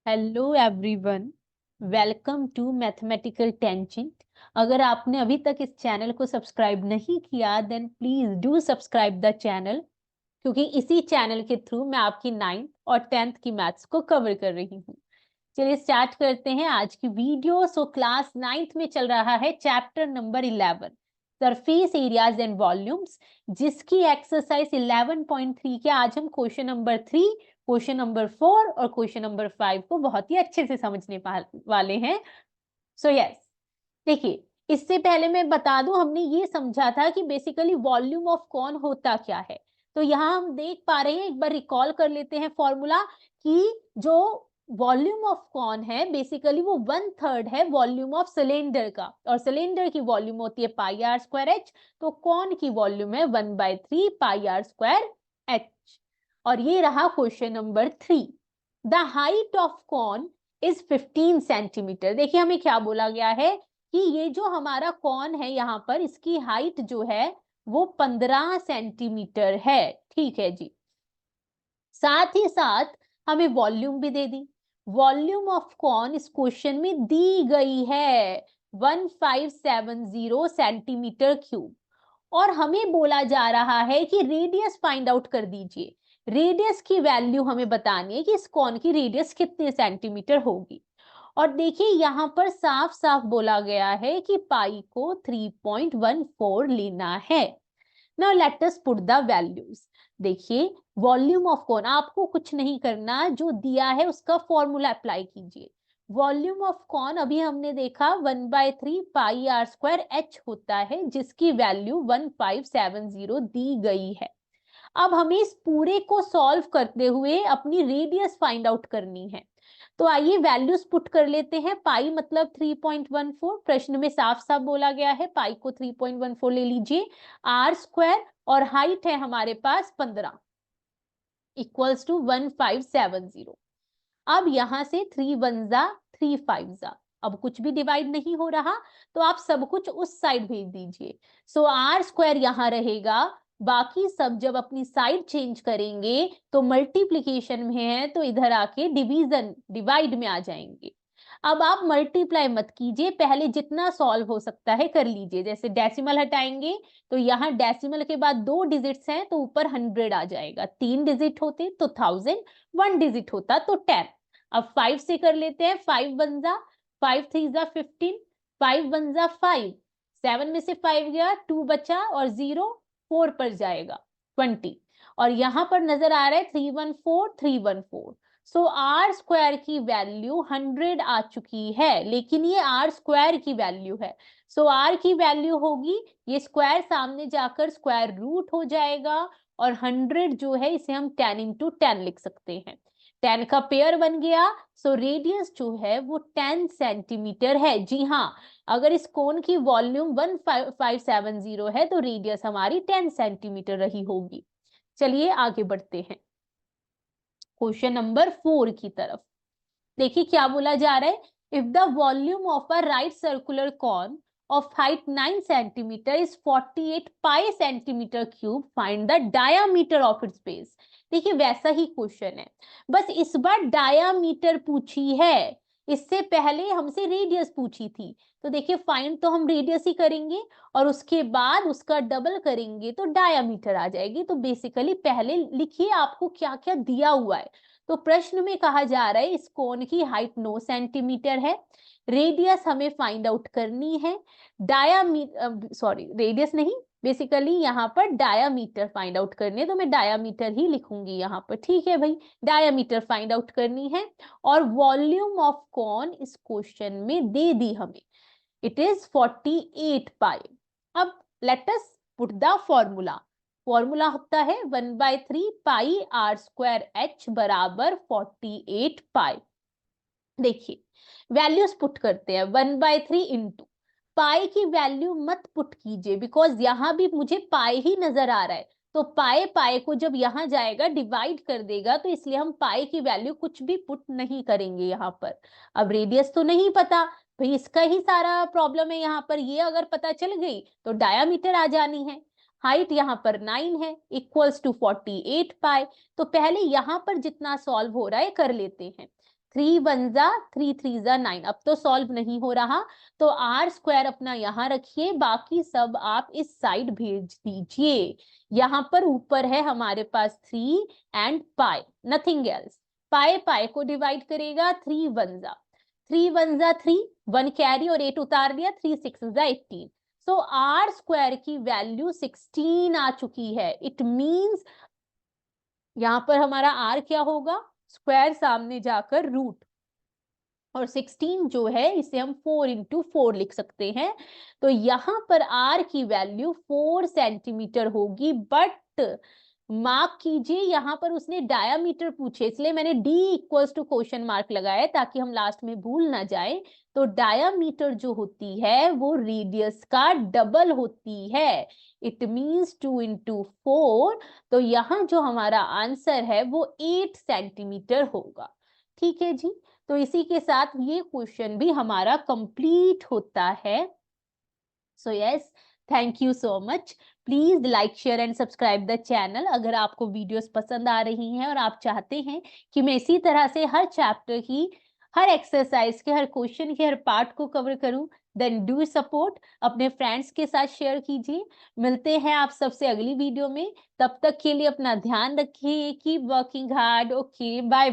Hello everyone, welcome to mathematical tangent. अगर आपने अभी तक इस चैनल को सब्सक्राइब नहीं किया then please do subscribe the channel, क्योंकि इसी चैनल के थ्रू मैं आपकी 9th और 10th की मैथ्स को कवर कर रही हूँ। चलिए स्टार्ट करते हैं आज की वीडियो। सो क्लास 9th में चल रहा है chapter number 11 surface areas and volumes, जिसकी एक्सरसाइज 11.3 के आज हम क्वेश्चन नंबर 3, क्वेश्चन नंबर 4 और क्वेश्चन नंबर 5 को बहुत ही अच्छे से समझने वाले हैं। सो यस, देखिए इससे पहले मैं बता दूं, हमने ये समझा था कि बेसिकली वॉल्यूम ऑफ कॉन होता क्या है। तो यहाँ हम देख पा रहे हैं, एक बार रिकॉल कर लेते हैं फॉर्मूला, कि जो वॉल्यूम ऑफ कॉन है बेसिकली वो 1/3 है वॉल्यूम ऑफ सिलेंडर का, और सिलेंडर की वॉल्यूम होती है पाई आर स्क्वायर एच, तो कॉन की वॉल्यूम है 1/3 पाई आर स्क्वायर एच। और ये रहा question number 3। The height of cone is 15 centimetre. देखिए हमें क्या बोला गया है कि ये जो हमारा कॉन है यहाँ पर, इसकी हाइट जो है वो 15 सेंटीमीटर है। ठीक है जी। साथ ही साथ हमें वॉल्यूम भी दे दी। वॉल्यूम ऑफ कॉन इस क्वेश्चन में दी गई है 1570 सेंटीमीटर क्यूब, और हमें बोला जा रहा है कि रेडियस फाइंड आउट कर दीजिए। रेडियस की वैल्यू हमें बतानी है कि इस कॉन की रेडियस कितने सेंटीमीटर होगी। और देखिए यहाँ पर साफ साफ बोला गया है कि पाई को 3.14 लेना है। Now let us put the values. देखिए वॉल्यूम ऑफ कॉन, आपको कुछ नहीं करना, जो दिया है उसका फॉर्मूला अप्लाई कीजिए। वॉल्यूम ऑफ कॉन अभी हमने देखा 1/3 पाई आर स्क्वायर एच होता है, जिसकी वैल्यू 1570 दी गई है। अब हमें इस पूरे को सॉल्व करते हुए अपनी रेडियस फाइंड आउट करनी है। तो आइए वैल्यूज पुट कर लेते हैं। पाई मतलब 3.14, प्रश्न में साफ साफ बोला गया है, पाई को 3.14 ले लीजिए। आर स्क्वायर और हाइट है हमारे पास 15 इक्वल्स टू 1570। अब यहां से 3 1 जा 3 5 जा, अब कुछ भी डिवाइड नहीं हो रहा, तो आप सब कुछ उस साइड भेज दीजिए। सो आर स्क्वायर यहां रहेगा, बाकी सब जब अपनी साइड चेंज करेंगे तो मल्टीप्लीकेशन में है तो इधर आके डिवीजन डिवाइड में आ जाएंगे। अब आप मल्टीप्लाई मत कीजिए, पहले जितना सॉल्व हो सकता है कर लीजिए। जैसे डेसिमल हटाएंगे तो यहाँ डेसिमल के बाद 2 डिजिट्स हैं तो ऊपर 100 आ जाएगा, 3 डिजिट होते तो 1000, 1 डिजिट होता तो 10। अब 5 से कर लेते हैं, 5 1 जा 5 3 जा 15, 5 1 जा 5, 7 में से 5 गया 2 बचा और 0 4 पर जाएगा 20। और यहां पर नजर आ रहा है 314 314। सो आर स्क्वायर की वैल्यू 100 आ चुकी है, लेकिन ये आर स्क्वायर की वैल्यू है। सो आर की वैल्यू होगी, ये स्क्वायर सामने जाकर स्क्वायर रूट हो जाएगा, और 100 जो है इसे हम 10 इंटू 10 लिख सकते हैं। 10 का पेयर बन गया। सो रेडियस जो है वो 10 सेंटीमीटर है। जी हाँ, अगर इस कोन की वॉल्यूम 1570 है तो रेडियस हमारी 10 सेंटीमीटर रही होगी। चलिए आगे बढ़ते हैं क्वेश्चन नंबर 4 की तरफ। देखिए क्या बोला जा रहा है, if the volume of a right circular cone of height 9 centimetre is 48 pi centimetre cube, find the diameter of its base. देखिए वैसा ही क्वेश्चन है, बस इस बार डायामीटर पूछी है, इससे पहले हमसे रेडियस पूछी थी। तो देखिए फाइंड तो हम रेडियस ही करेंगे और उसके बाद उसका डबल करेंगे तो डायामीटर आ जाएगी। तो बेसिकली पहले लिखिए आपको क्या क्या दिया हुआ है। तो प्रश्न में कहा जा रहा है इस कोन की हाइट 9 सेंटीमीटर है, रेडियस हमें फाइंड आउट करनी है। डायामीटर सॉरी रेडियस नहीं, बेसिकली यहाँ पर डायामीटर फाइंड आउट करनी है, तो मैं डायामीटर ही लिखूंगी यहाँ पर। ठीक है भाई, डायामीटर फाइंड आउट करनी है। और वॉल्यूम ऑफ कॉन इस क्वेश्चन में दे दी हमें, इट इज 48 पाई। अब let us put the formula. Formula होता है 1/3 पाई आर स्क्वायर एच बराबर 48 पाई। देखिए वैल्यूज पुट करते हैं, 1/3 इंटू पाई की वैल्यू मत पुट कीजिए, बिकॉज यहां भी मुझे पाई ही नजर आ रहा है। तो पाए पाए को जब यहां जाएगा डिवाइड कर देगा, तो इसलिए हम पाई की वैल्यू कुछ भी पुट नहीं करेंगे यहाँ पर। अब रेडियस तो नहीं पता भाई, इसका ही सारा प्रॉब्लम है यहाँ पर। ये अगर पता चल गई तो डायामीटर आ जानी है। हाइट यहाँ पर 9 है इक्वल्स टू 48 पाई। तो पहले यहाँ पर जितना सॉल्व हो रहा है कर लेते हैं। 3 वन जा 3 3 जा 9। अब तो सॉल्व नहीं हो रहा, तो आर स्क्वायर अपना यहाँ रखिए, बाकी सब आप इस साइड भेज दीजिए। यहाँ पर ऊपर है हमारे पास 3 एंड पाई, नथिंग एल्स। पाई पाई को डिवाइड करेगा, 3 वन जा 3, 1 कैरी और 8 उतार लिया, 3 6 जा 18। सो आर स्क्वायर की वैल्यू 16 आ चुकी है। इट मींस यहां पर हमारा आर क्या होगा, स्क्वायर सामने जाकर रूट, और 16 जो है इसे हम 4 इंटू 4 लिख सकते हैं। तो यहां पर आर की वैल्यू 4 सेंटीमीटर होगी। बट मार्क कीजिए, यहां पर उसने डायामीटर पूछे, इसलिए मैंने D equals to question mark लगाया ताकि हम लास्ट में भूल ना जाए। तो डायामीटर जो होती है वो रेडियस का डबल होती है। It means 2 into 4। तो यहाँ जो हमारा आंसर है वो 8 सेंटीमीटर होगा। ठीक है जी, तो इसी के साथ ये क्वेश्चन भी हमारा कंप्लीट होता है। So yes, thank you so much. Please like share and subscribe the channel. अगर आपको वीडियोस पसंद आ रही हैं और आप चाहते हैं कि मैं इसी तरह से हर चैप्टर की, हर एक्सरसाइज के, हर क्वेश्चन के हर पार्ट को कवर करूं, देन डू सपोर्ट, अपने फ्रेंड्स के साथ शेयर कीजिए। मिलते हैं आप सबसे अगली वीडियो में, तब तक के लिए अपना ध्यान रखिए, keep working hard. Okay, bye.